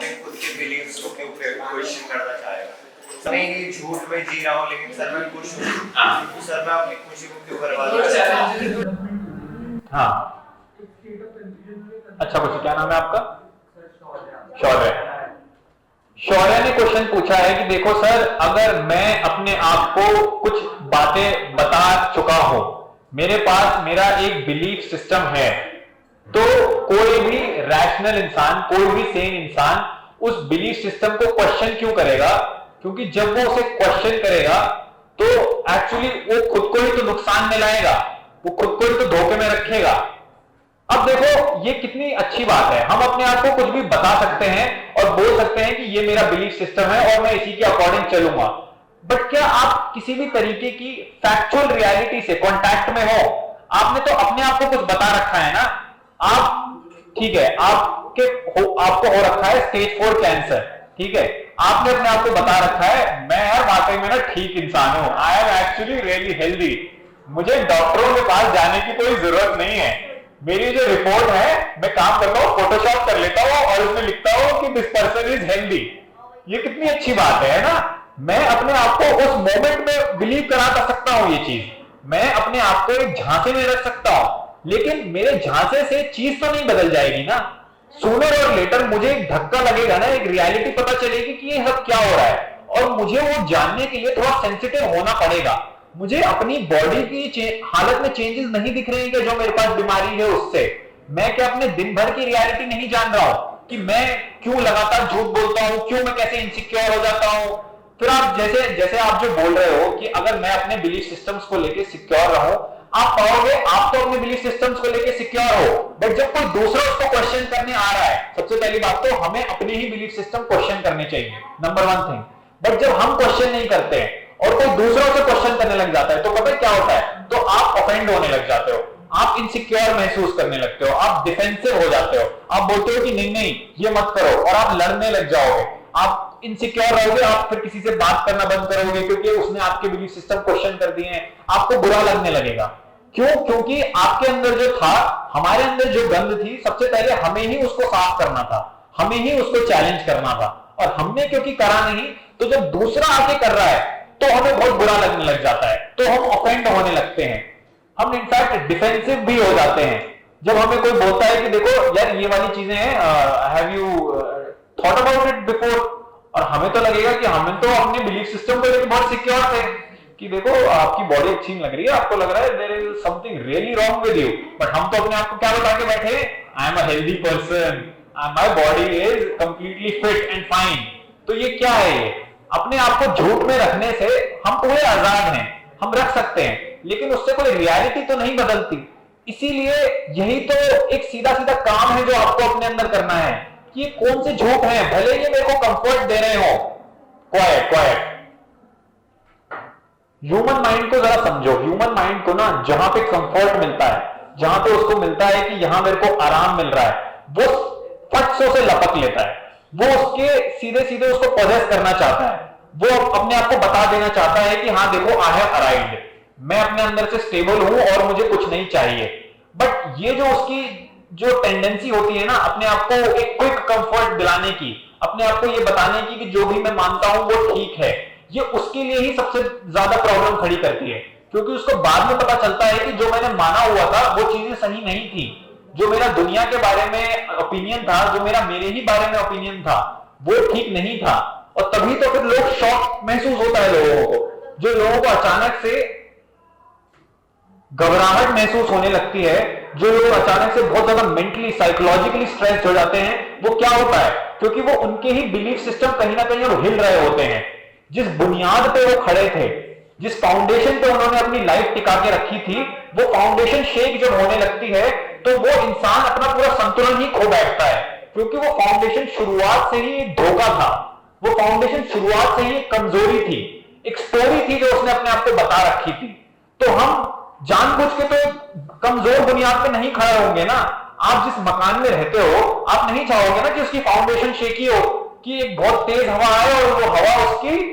अपने खुद के बिलीव्स को क्वेश्चन करना चाहेगा। मैं ये झूठ में जी रहा हूँ लेकिन सर मैं खुश हूँ, तो सर मैं अपनी खुशी को क्यों बर्बाद कर रहा हूँ? हाँ, अच्छा क्वेश्चन, क्या नाम है आपका? शौर्य। शौर्य ने क्वेश्चन पूछा है कि देखो सर, अगर मैं अपने आप को कुछ बातें बता चुका हूं, मेरे पास मेरा एक बिलीफ सिस्टम है, तो कोई भी रैशनल इंसान, कोई भी सेन इंसान उस बिलीफ सिस्टम को क्वेश्चन क्यों करेगा? क्योंकि जब वो उसे क्वेश्चन करेगा तो एक्चुअली वो खुद को ही तो नुकसान में लाएगा, वो खुद को ही तो धोखे में रखेगा। अब देखो ये कितनी अच्छी बात है, हम अपने आप को कुछ भी बता सकते हैं और बोल सकते हैं कि ये मेरा बिलीफ सिस्टम है और मैं इसी के अकॉर्डिंग चलूंगा। बट क्या आप किसी भी तरीके की फैक्चुअल रियलिटी से कांटेक्ट में हो? आपने तो अपने आप को कुछ बता रखा है ना। आप ठीक है, आपको हो रखा है स्टेज 4 कैंसर, ठीक है, आपने अपने आप को बता रखा है मैं यार वाकई में ना ठीक इंसान हूं, I am actually really healthy, मुझे डॉक्टरों के पास जाने की कोई जरूरत नहीं है, मेरी जो रिपोर्ट है मैं काम करता हूँ, फोटोशॉप कर लेता हूँ और उसमें लिखता हूँ कि दिस पर्सन इज हेल्दी। ये कितनी अच्छी बात है ना। मैं अपने आप को उस मोमेंट में बिलीव करा सकता हूँ, ये चीज मैं अपने आप को एक झांसे में रख सकता हूँ, लेकिन मेरे झांसे से चीज तो नहीं बदल जाएगी ना। सूनर और लेटर मुझे एक धक्का लगेगा ना, एक रियलिटी पता चलेगी कि ये सब क्या हो रहा है, और मुझे वो जानने के लिए थोड़ा सेंसिटिव होना पड़ेगा। मुझे अपनी बॉडी की हालत में चेंजेस नहीं दिख रहे हैं कि जो मेरे पास बीमारी है उससे, मैं क्या अपने दिन भर की रियलिटी नहीं जान रहा हूं कि मैं क्यों लगातार झूठ बोलता हूं, क्यों मैं कैसे इनसिक्योर हो जाता हूं। फिर आप जैसे आप जो बोल रहे हो कि अगर मैं अपने बिलीफ सिस्टम्स को लेके सिक्योर रहूं, आप पाओगे आप तो अपने बिलीफ सिस्टम्स को लेके सिक्योर हो, बट जब कोई दूसरा उसको क्वेश्चन करने आ रहा है, सबसे पहली बात तो हमें अपने ही बिलीफ सिस्टम क्वेश्चन करने चाहिए, नंबर 1 थिंग। बट जब हम क्वेश्चन नहीं करते हैं और कोई दूसरा उसे क्वेश्चन करने लग जाता है, तो पता है क्या होता है? तो आप ऑफेंड होने लग जाते हो, आप इनसिक्योर महसूस करने लगते हो, आप डिफेंसिव हो जाते हो, आप बोलते हो कि नहीं नहीं ये मत करो, और आप लड़ने लग जाओगे, आप इनसिक्योर रहोगे, आप फिर किसी से बात करना बंद करोगे क्योंकि उसने आपके बिलीफ सिस्टम क्वेश्चन कर दिए हैं, आपको बुरा लगने लगेगा। क्यों? क्योंकि आपके अंदर जो था, हमारे अंदर जो गंद थी, सबसे पहले हमें ही उसको साफ करना था, हमें ही उसको चैलेंज करना था, और हमने क्योंकि करा नहीं, तो जब दूसरा आके कर रहा है तो हमें बहुत बुरा लगने लग जाता है, तो हम ऑफेंड होने लगते हैं, हम इनफैक्ट डिफेंसिव भी हो जाते हैं। जब हमें कोई बोलता है कि देखो यार ये वाली चीजें हैं, have you thought about it before, और हमें तो लगेगा कि हमें तो अपने बिलीफ सिस्टम को लेकर बहुत सिक्योर थे कि देखो आपकी बॉडी अच्छी लग रही है, आपको लग रहा है there is something really wrong with you, but हम तो अपने आप को क्या बता के बैठे, I am a healthy person, my body is completely fit and fine. तो ये क्या है? ये अपने आप को झूठ में रखने से हम पूरे आजाद हैं, हम रख सकते हैं, लेकिन उससे कोई रियलिटी तो नहीं बदलती। इसीलिए यही तो एक सीधा सीधा काम है जो आपको अपने अंदर करना है कि ये कौन से झूठ हैं, भले ये मेरे को कंफर्ट दे रहे हो। क्वाइट क्वाइट, ह्यूमन माइंड को जरा समझो, ह्यूमन माइंड को ना जहां पे कंफर्ट मिलता है, जहां पे उसको मिलता है कि यहां मेरे को आराम मिल रहा है, वो फट से लपक लेता है, वो उसके सीधे सीधे उसको पॉजेस करना चाहता है, वो अपने आप को बता देना चाहता है कि हाँ देखो आई हैव अराइव्ड, मैं अपने अंदर से स्टेबल हूं और मुझे कुछ नहीं चाहिए। बट ये जो उसकी जो टेंडेंसी होती है ना अपने आप को एक क्विक कंफर्ट दिलाने की, अपने आप को ये बताने की कि जो भी मैं मानता हूं वो ठीक है, ये उसके लिए ही सबसे ज्यादा प्रॉब्लम खड़ी करती है, क्योंकि उसको बाद में पता चलता है कि जो मैंने माना हुआ था वो चीजें सही नहीं थी, जो मेरा दुनिया के बारे में ओपिनियन था, जो मेरे ही बारे में ओपिनियन था, वो ठीक नहीं था। और तभी तो फिर लोग शॉक महसूस होता है लोगों को, जो लोगों को अचानक से घबराहट महसूस होने लगती है, जो लोग अचानक से बहुत ज्यादा मेंटली साइकोलॉजिकली स्ट्रेस हो जाते हैं, वो क्या होता है? क्योंकि वो उनके ही बिलीफ सिस्टम कहीं ना कहीं अब हिल रहे होते हैं। जिस बुनियाद पे वो खड़े थे, जिस फाउंडेशन पे उन्होंने अपनी लाइफ टिका के रखी थी, वो फाउंडेशन शेक जब होने लगती है तो वो इंसान अपना पूरा संतुलन ही खो बैठता है, क्योंकि वो फाउंडेशन शुरुआत से ही एक धोखा था, वो फाउंडेशन शुरुआत से ही एक कमजोरी थी, एक स्टोरी थी जो उसने अपने आप को बता रखी थी। तो हम जानबूझ के तो कमजोर बुनियाद पे नहीं खड़े होंगे ना। आप जिस मकान में रहते हो, आप नहीं चाहोगे ना कि उसकी फाउंडेशन शेकी हो, कि एक बहुत तेज हवा आए और वो हवा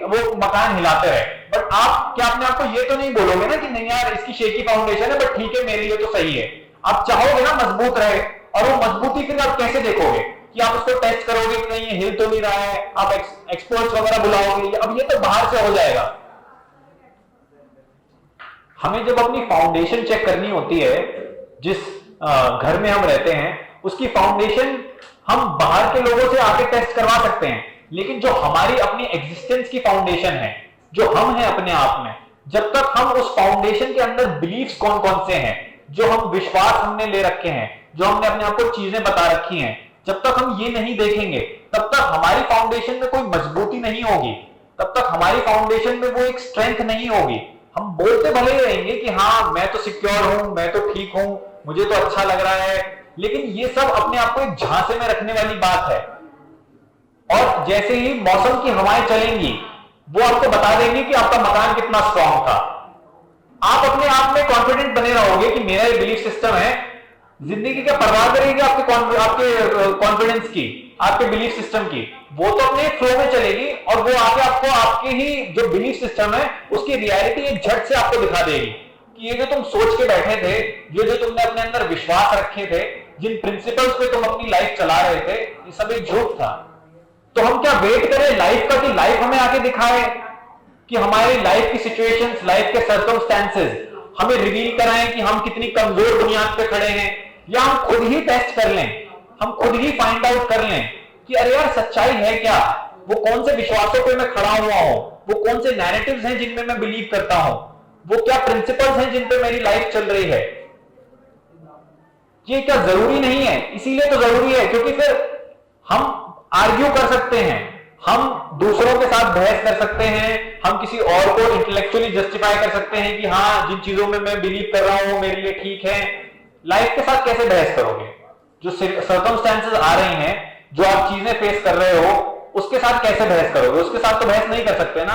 वो मकान हिलाते रहे। बट आप क्या अपने आप को ये तो नहीं बोलोगे ना कि नहीं यार इसकी शेकी फाउंडेशन है बट ठीक है मेरे लिए तो सही है। आप चाहोगे ना मजबूत रहे, और वो मजबूती फिर आप कैसे देखोगे? कि आप उसको टेस्ट करोगे कि नहीं ये हिल तो नहीं रहा है, आप एक्सपर्ट्स वगैरह बुलाओगे, अब ये तो बाहर से हो जाएगा। हमें जब अपनी फाउंडेशन चेक करनी होती है, जिस घर में हम रहते हैं उसकी फाउंडेशन हम बाहर के लोगों से आके टेस्ट करवा सकते हैं, लेकिन जो हमारी अपनी एग्जिस्टेंस की फाउंडेशन है, जो हम हैं अपने आप में, जब तक हम उस फाउंडेशन के अंदर बिलीफ्स कौन कौन से हैं, जो हम विश्वास हमने ले रखे हैं, जो हमने अपने आप को चीजें बता रखी हैं, जब तक हम ये नहीं देखेंगे तब तक हमारी फाउंडेशन में कोई मजबूती नहीं होगी, तब तक हमारी फाउंडेशन में वो एक स्ट्रेंथ नहीं होगी। हम बोलते भले ही रहेंगे कि हाँ मैं तो सिक्योर हूं, मैं तो ठीक हूं, मुझे तो अच्छा लग रहा है, लेकिन ये सब अपने आप को एक झांसे में रखने वाली बात है। और जैसे ही मौसम की हवाएं चलेंगी वो आपको बता देंगे कि आपका मकान कितना स्ट्रांग था। आप अपने आप में कॉन्फिडेंट बने रहोगे कि मेरा ये बिलीफ सिस्टम है, जिंदगी का परवाह करेगी आपके कॉन्फिडेंस की, आपके बिलीफ सिस्टम की, वो तो अपने फ्लो में चलेगी और वो आके आपको आपके ही जो बिलीफ सिस्टम है उसकी रियलिटी एक झट से आपको दिखा देगी कि ये जो तुम सोच के बैठे थे, ये जो तुमने अपने अंदर विश्वास रखे थे, जिन प्रिंसिपल्स पे तुम अपनी लाइफ चला रहे थे, ये सब एक झूठ था। तो हम क्या वेट करें लाइफ का कि लाइफ हमें आके दिखाए, कि हमारी लाइफ की सिचुएशंस, लाइफ के सर्कमस्टेंसेस हमें रिवील कराएं कि हम कितनी कमजोर बुनियाद पे खड़े हैं, या हम खुद ही टेस्ट कर लें, हम खुद ही फाइंड आउट कर लें कि अरे यार सच्चाई है क्या, वो कौन से विश्वासों पे मैं खड़ा हुआ हूं, वो कौन से नैरेटिव्स हैं जिनमें मैं बिलीव करता हूं, वो क्या प्रिंसिपल्स हैं जिन पे मेरी लाइफ चल रही है। ये क्या जरूरी नहीं है, इसीलिए तो जरूरी है क्योंकि फिर हम आर्ग्यू कर सकते हैं, हम दूसरों के साथ बहस कर सकते हैं, हम किसी और को इंटेलेक्चुअली जस्टिफाई कर सकते हैं कि हाँ जिन चीजों में मैं बिलीव कर रहा हूं मेरे लिए ठीक है। लाइफ के साथ कैसे बहस करोगे? जो सर्कमस्टेंसेस आ रही हैं, जो आप चीजें फेस कर रहे हो, उसके साथ कैसे बहस करोगे? उसके साथ तो बहस नहीं कर सकते ना।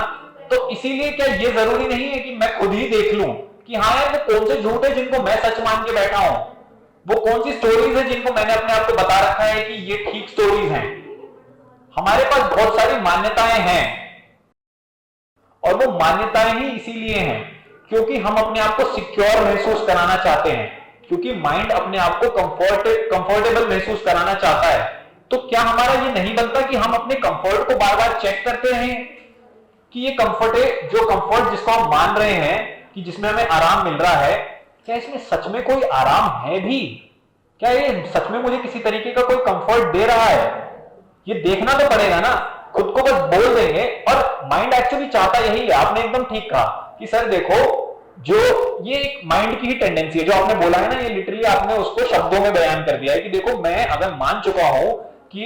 तो इसीलिए क्या ये जरूरी नहीं है कि मैं खुद ही देख लूं कि हाँ यार वो कौन से झूठ है जिनको मैं सच मान के बैठा हूं, वो कौन सी स्टोरीज है जिनको मैंने अपने आप को बता रखा है कि ये ठीक स्टोरीज हैं। हमारे पास बहुत सारी मान्यताएं हैं और वो मान्यताएं ही इसीलिए हैं क्योंकि हम अपने आप को सिक्योर महसूस कराना चाहते हैं, क्योंकि माइंड अपने आप को कंफर्टेबल महसूस कराना चाहता है। तो क्या हमारा ये नहीं बनता कि हम अपने कंफर्ट को बार बार चेक करते रहें कि ये जो कंफर्ट जिसको हम मान रहे हैं कि जिसमें हमें आराम मिल रहा है, क्या इसमें सच में कोई आराम है भी? क्या ये सच में मुझे किसी तरीके का कोई कंफर्ट दे रहा है? ये देखना तो पड़ेगा ना। खुद को बस बोल देंगे और माइंड एक्चुअली चाहता यही है। आपने एकदम ठीक कहा कि सर देखो, जो ये एक माइंड की ही टेंडेंसी है, जो आपने बोला है ना, ये लिटरली आपने उसको शब्दों में बयान कर दिया है कि देखो मैं अगर मान चुका हूं कि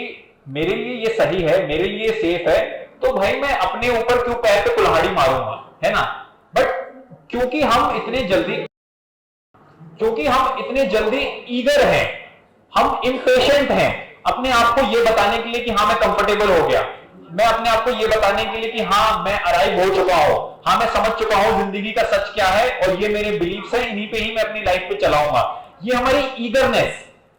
मेरे लिए ये सही है, मेरे लिए सेफ है, तो भाई मैं अपने ऊपर क्यों पैर पे कुल्हाड़ी मारूंगा, है ना। बट क्योंकि हम इतने जल्दी ईगर हैं, हम इम्पेशेंट हैं अपने आप को ये बताने के लिए कि हाँ मैं कंफर्टेबल हो गया, मैं अपने आप को ये बताने के लिए कि हाँ मैं अराइव हो चुका हूं, हाँ मैं समझ चुका हूं जिंदगी का सच क्या है और ये मेरे बिलीफ्स हैं, इन्हीं पे ही मैं अपनी लाइफ पे चलाऊंगा। ये हमारी ईगरनेस,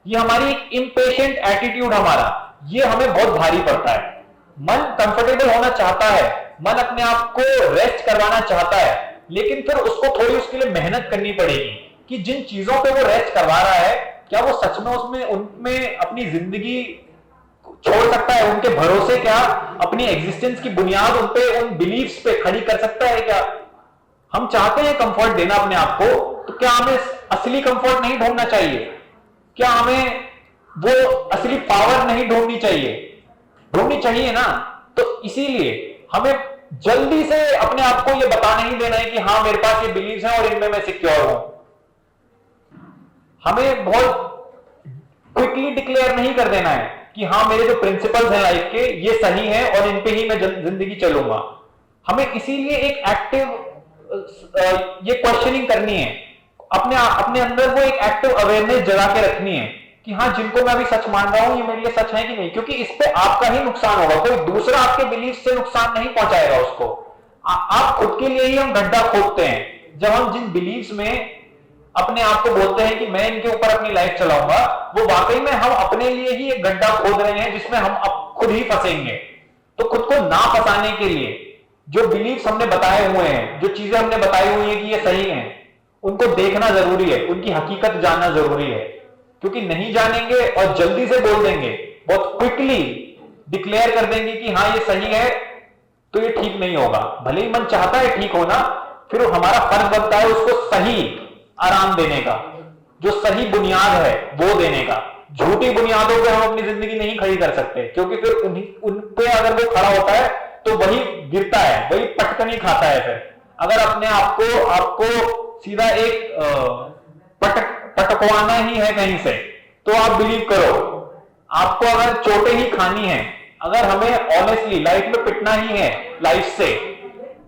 ये हमारी इम्पेशेंट एटीट्यूड हमारा, ये हमें बहुत भारी पड़ता है। मन कंफर्टेबल होना चाहता है, मन अपने आप को रेस्ट करवाना चाहता है, लेकिन फिर उसको थोड़ी उसके लिए मेहनत करनी पड़ेगी कि जिन चीजों पे वो रेस्ट करवा रहा है क्या वो सच में उनमें अपनी जिंदगी छोड़ सकता है, उनके भरोसे क्या अपनी एग्जिस्टेंस की बुनियाद उन पे, उन बिलीफ्स पे खड़ी कर सकता है क्या? हम चाहते हैं कंफर्ट देना अपने आप को, तो क्या हमें असली कंफर्ट नहीं ढूंढना चाहिए? क्या हमें वो असली पावर नहीं ढूंढनी चाहिए ना। तो इसीलिए हमें जल्दी से अपने आप को ये बता नहीं देना है कि हाँ मेरे पास ये बिलीव्स हैं और इनमें मैं सिक्योर हूं। हमें बहुत क्विकली डिक्लेयर नहीं कर देना है कि हाँ मेरे जो प्रिंसिपल्स हैं लाइफ के ये सही हैं और इन पे ही मैं जिंदगी चलूंगा। हमें इसीलिए एक एक्टिव ये क्वेश्चनिंग करनी है, अपने अंदर वो एक एक्टिव अवेयरनेस जगा के रखनी है कि हाँ जिनको मैं अभी सच मान रहा हूं ये मेरे लिए सच है कि नहीं, क्योंकि इस पे आपका ही नुकसान होगा, कोई दूसरा आपके बिलीफ से नुकसान नहीं पहुंचाएगा उसको। आप खुद के लिए ही हम गड्ढा खोदते हैं जब हम जिन बिलीव्स में अपने आप को बोलते हैं कि मैं इनके ऊपर अपनी लाइफ चलाऊंगा, वो वाकई में हम अपने लिए ही एक गड्ढा खोद रहे हैं जिसमें हम अब खुद ही फंसेंगे। तो खुद को ना फंसाने के लिए जो बिलीव्स हमने बताए हुए हैं, जो चीजें हमने बताई हुई है कि ये सही है, उनको देखना जरूरी है, उनकी हकीकत जानना जरूरी है, क्योंकि नहीं जानेंगे और जल्दी से बोल देंगे बहुत क्विकली डिक्लेयर कर देंगे कि हाँ ये सही है, तो ये ठीक नहीं होगा। भले ही मन चाहता है ठीक होना, फिर हमारा फर्ज बनता है उसको सही आराम देने का, जो सही बुनियाद है वो देने का। झूठी बुनियादों पे हम अपनी जिंदगी नहीं खड़ी कर सकते, क्योंकि फिर उन पे अगर वो खड़ा होता है तो वही गिरता है, वही पटकनी खाता है। फिर अगर अपने आपको सीधा एक पटकवाना ही है कहीं से, तो आप बिलीव करो, आपको अगर चोटें ही खानी है, अगर हमें ऑनेस्टली लाइफ में पिटना ही है लाइफ से,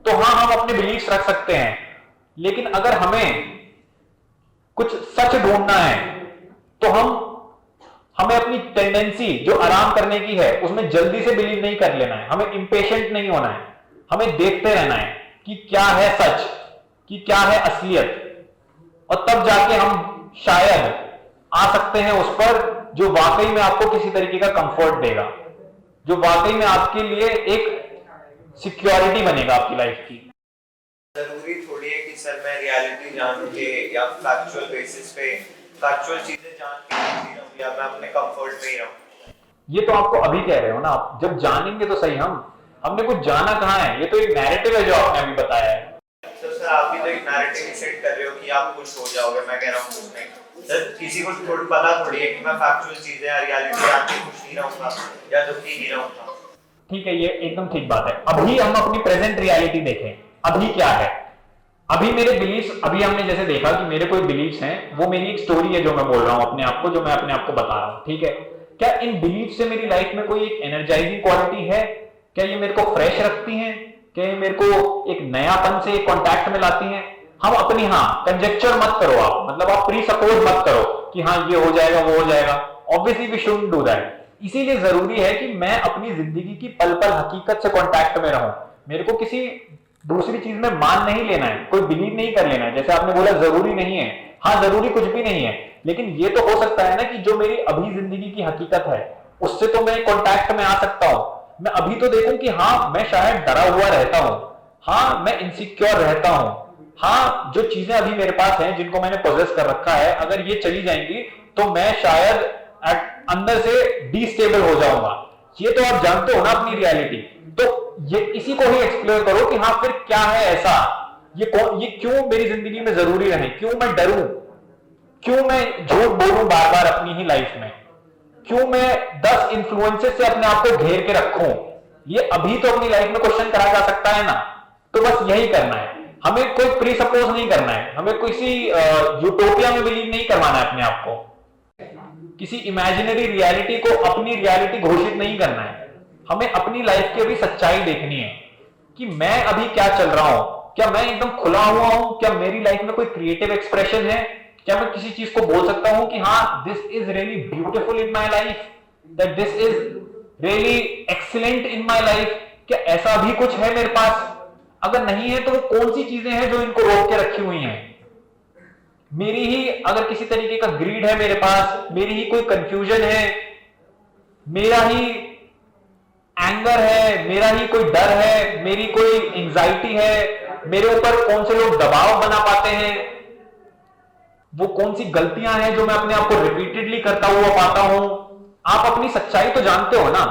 तो हाँ हम अपने बिलीव्स रख सकते हैं। लेकिन अगर हमें कुछ सच ढूंढना है तो हमें अपनी टेंडेंसी जो आराम करने की है उसमें जल्दी से बिलीव नहीं कर लेना है, हमें इंपेशेंट नहीं होना है, हमें देखते रहना है कि क्या है सच, कि क्या है असलियत, और तब जाके हम शायद आ सकते हैं उस पर जो वाकई में आपको किसी तरीके का कंफर्ट देगा, जो वाकई में आपके लिए एक सिक्योरिटी बनेगा आपकी लाइफ की। जरूरी थोड़ी है कि सर मैं रियलिटी जान के या फैक्चुअल बेसिस पे फैक्चुअल चीजें जान के जी रहूं, या मैं अपने कंफर्ट में ही रहूं। ये तो आपको अभी कह रहे हो ना, आप जब जानेंगे तो सही। हमने कुछ जाना कहाँ है, ये तो एक नैरेटिव है जो आपने अभी बताया है। तो सर आप भी तो एक नैरेटिव सेट कर रहे हो कि आप खुश हो जाओगे, मैं कह रहा हूँ कुछ नहीं। सर किसी को थोड़ी पता थोड़ी है कि मैं फैक्चुअल चीजें या रियलिटी जान के खुश नहीं रहूंगा या दुखी नहीं रहूंगा। ठीक है, ये एकदम ठीक बात है। अभी हम अपनी प्रेजेंट रियलिटी देखें, अभी क्या है। अभी मेरे बिलीव्स, अभी हमने जैसे देखा कि मेरे कोई बिलीव्स हैं, वो मेरी एक स्टोरी है जो मैं बोल रहा हूं अपने आप को, जो मैं अपने आप को बता रहा हूं, ठीक है। क्या इन बिलीव से मेरी लाइफ में कोई एक एनर्जाइजिंग क्वालिटी है? क्या ये मेरे को फ्रेश रखती हैं? क्या ये मेरे को एक नयापन से कांटेक्ट में लाती हैं? हम अपनी, हाँ, कंजेक्चर मत करो आप, मतलब आप प्री सपोज मत करो कि हाँ ये हो जाएगा वो हो जाएगा। Obviously we shouldn't do that. इसीलिए जरूरी है कि मैं अपनी जिंदगी की पल पल हकीकत से कांटेक्ट में रहूं। मेरे को किसी दूसरी चीज में मान नहीं लेना है, कोई बिलीव नहीं कर लेना है। जैसे आपने बोला जरूरी नहीं है, हाँ जरूरी कुछ भी नहीं है, लेकिन ये तो हो सकता है ना कि जो मेरी अभी जिंदगी की हकीकत है उससे तो मैं कांटेक्ट में आ सकता हूं। मैं अभी तो देखूं कि हाँ मैं शायद डरा हुआ रहता हूं, हाँ मैं इनसिक्योर रहता हूं, हाँ जो चीजें अभी मेरे पास हैं जिनको मैंने पोजेस कर रखा है, अगर ये चली जाएंगी तो मैं शायद अंदर से डिस्टेबल हो जाऊंगा। ये तो आप जानते हो ना अपनी रियलिटी। तो ये इसी को ही एक्सप्लोर करो कि हाँ फिर क्या है ऐसा, ये क्यों मेरी जिंदगी में जरूरी रहे, क्यों मैं डरूं, क्यों मैं झूठ बोलूं बार बार अपनी ही लाइफ में, क्यों मैं 10 इन्फ्लुएंसेस से अपने आप को घेर के रखूं। ये अभी तो अपनी लाइफ में क्वेश्चन करा जा सकता है ना। तो बस यही करना है, हमें कोई प्री सपोज नहीं करना है, हमें किसी यूटोपिया में बिलीव नहीं करवाना है अपने आप को, किसी इमेजिनरी रियलिटी को अपनी रियलिटी घोषित नहीं करना है। हमें अपनी लाइफ की अभी सच्चाई देखनी है कि मैं अभी क्या चल रहा हूं, क्या मैं एकदम खुला हुआ हूं, क्या मेरी लाइफ में कोई क्रिएटिव एक्सप्रेशन है, क्या मैं किसी चीज को बोल सकता हूं कि हाँ this is really beautiful in my life, that this is really excellent in my life. क्या ऐसा भी कुछ है मेरे पास? अगर नहीं है तो वो कौन सी चीजें हैं जो इनको रोक के रखी हुई हैं? मेरी ही अगर किसी तरीके का ग्रीड है मेरे पास, मेरी ही कोई कंफ्यूजन है, मेरा ही एंगर है, मेरा ही कोई डर है, मेरी कोई एंजाइटी है, मेरे ऊपर कौन से लोग दबाव बना पाते हैं, वो कौन सी गलतियां हैं जो मैं अपने आप को रिपीटेडली करता हुआ पाता हूं। आप अपनी सच्चाई तो जानते हो ना,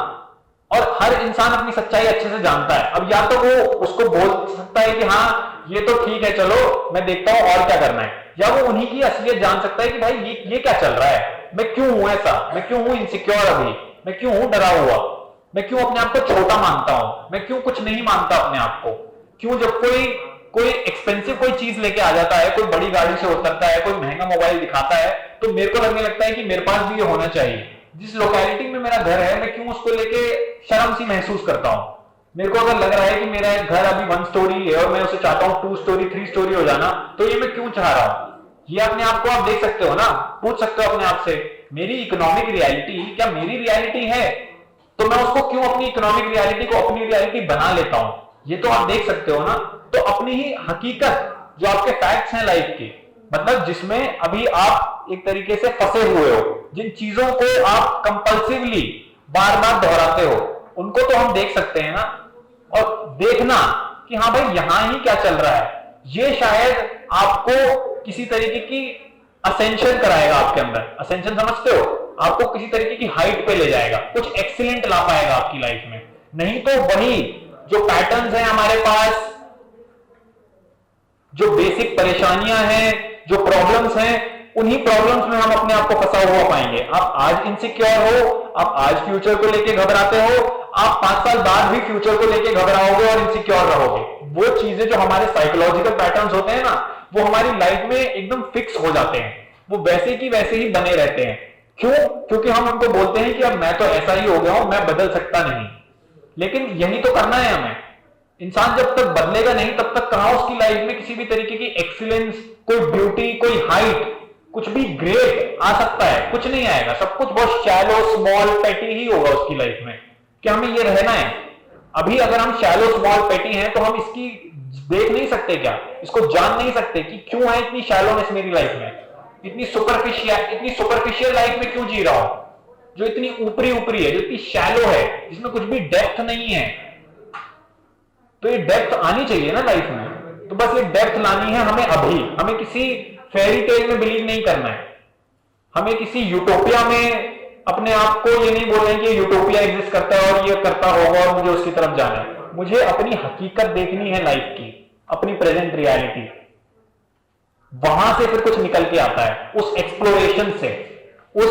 और हर इंसान अपनी सच्चाई अच्छे से जानता है। अब या तो वो उसको बोल सकता है कि हाँ ये तो ठीक है चलो मैं देखता हूं और क्या करना है, या वो उन्हीं की असलियत जान सकता है कि भाई ये क्या चल रहा है, मैं क्यों हूं ऐसा, मैं क्यों हूं इनसिक्योर, अभी मैं क्यों हूं डरा हुआ, मैं क्यों अपने आप को छोटा मानता हूं, मैं क्यों कुछ नहीं मानता अपने आप को, क्यों जब कोई एक्सपेंसिव कोई चीज लेके आ जाता है, कोई बड़ी गाड़ी से उतरता है, कोई महंगा मोबाइल दिखाता है, तो मेरे को लगने लगता है कि मेरे पास भी ये होना चाहिए। जिस लोकेलिटी में मेरा घर है मैं क्यों उसको लेके शर्म सी महसूस करता हूं। मेरे को अगर लग रहा है कि मेरा घर अभी 1 स्टोरी है और मैं उसे चाहता हूं 2 स्टोरी 3 स्टोरी हो जाना, तो ये मैं क्यों चाह रहा हूं? ये अपने आप को आप देख सकते हो ना, पूछ सकते हो अपने आप से, मेरी इकोनॉमिक रियलिटी क्या मेरी रियलिटी है? तो मैं उसको क्यों अपनी इकोनॉमिक रियलिटी को अपनी रियलिटी बना लेता हूं? ये तो आप देख सकते हो ना। तो अपनी ही हकीकत, जो आपके फैक्ट्स हैं लाइफ के, मतलब जिसमें अभी आप एक तरीके से फंसे हुए हो, जिन चीजों को आप कंपल्सिवली बार बार दोहराते हो, उनको तो हम देख सकते हैं ना। और देखना कि हाँ भाई यहां ही क्या चल रहा है, ये शायद आपको किसी तरीके की असेंशन कराएगा आपके अंदर। असेंशन समझते हो? आपको किसी तरीके की हाइट पे ले जाएगा, कुछ एक्सीलेंट ला पाएगा आपकी लाइफ में। नहीं तो वही जो पैटर्न्स हैं हमारे पास, जो बेसिक परेशानियां हैं, जो प्रॉब्लम्स हैं, उन्हीं प्रॉब्लम्स में हम अपने आप को फंसा हुआ पाएंगे। आप आज इनसिक्योर हो, आप आज फ्यूचर को लेके घबराते हो, आप 5 साल बाद भी फ्यूचर को लेके घबराओगे और इनसिक्योर रहोगे। वो चीजें जो हमारे साइकोलॉजिकल पैटर्न्स होते हैं ना, वो हमारी लाइफ में एकदम फिक्स हो जाते हैं, वो वैसे की वैसे ही बने रहते हैं। क्यों? क्योंकि हम उनको बोलते हैं कि अब मैं तो ऐसा ही हो गया हूं, मैं बदल सकता नहीं। लेकिन यही तो करना है हमें। इंसान जब तक बदलेगा नहीं, तब तक कहां उसकी लाइफ में किसी भी तरीके की एक्सीलेंस, कोई ब्यूटी, कोई हाइट, कुछ भी ग्रेट आ सकता है? कुछ नहीं आएगा, सब कुछ बहुत शैलो, स्मॉल, पेटी ही होगा उसकी लाइफ में। क्या हमें ये रहना है? अभी अगर हम शैलो, स्मॉल, पेटी हैं तो हम इसकी देख नहीं सकते क्या? इसको जान नहीं सकते कि क्यों है इतनी शैलोनेस मेरी लाइफ में, इतनी सुपरफिशियल लाइफ में क्यों जी रहा हूं, जो इतनी ऊपरी ऊपरी है, जो इतनी शैलो है, जिसमें कुछ भी डेप्थ नहीं है। तो ये डेप्थ आनी चाहिए ना लाइफ में। तो बस ये डेप्थ लानी है हमें अभी। हमें किसी फेरी टेल में बिलीव नहीं करना है, हमें किसी यूटोपिया में अपने आप को ये नहीं बोलना है कि यूटोपिया एग्जिस्ट करता है और ये करता होगा और मुझे उसकी तरफ जाना है। मुझे अपनी हकीकत देखनी है लाइफ की, अपनी प्रेजेंट रियलिटी। वहां से फिर कुछ निकल के आता है, उस एक्सप्लोरेशन से, उस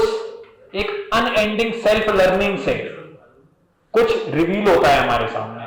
एक अनएंडिंग सेल्फ लर्निंग से कुछ रिवील होता है हमारे सामने।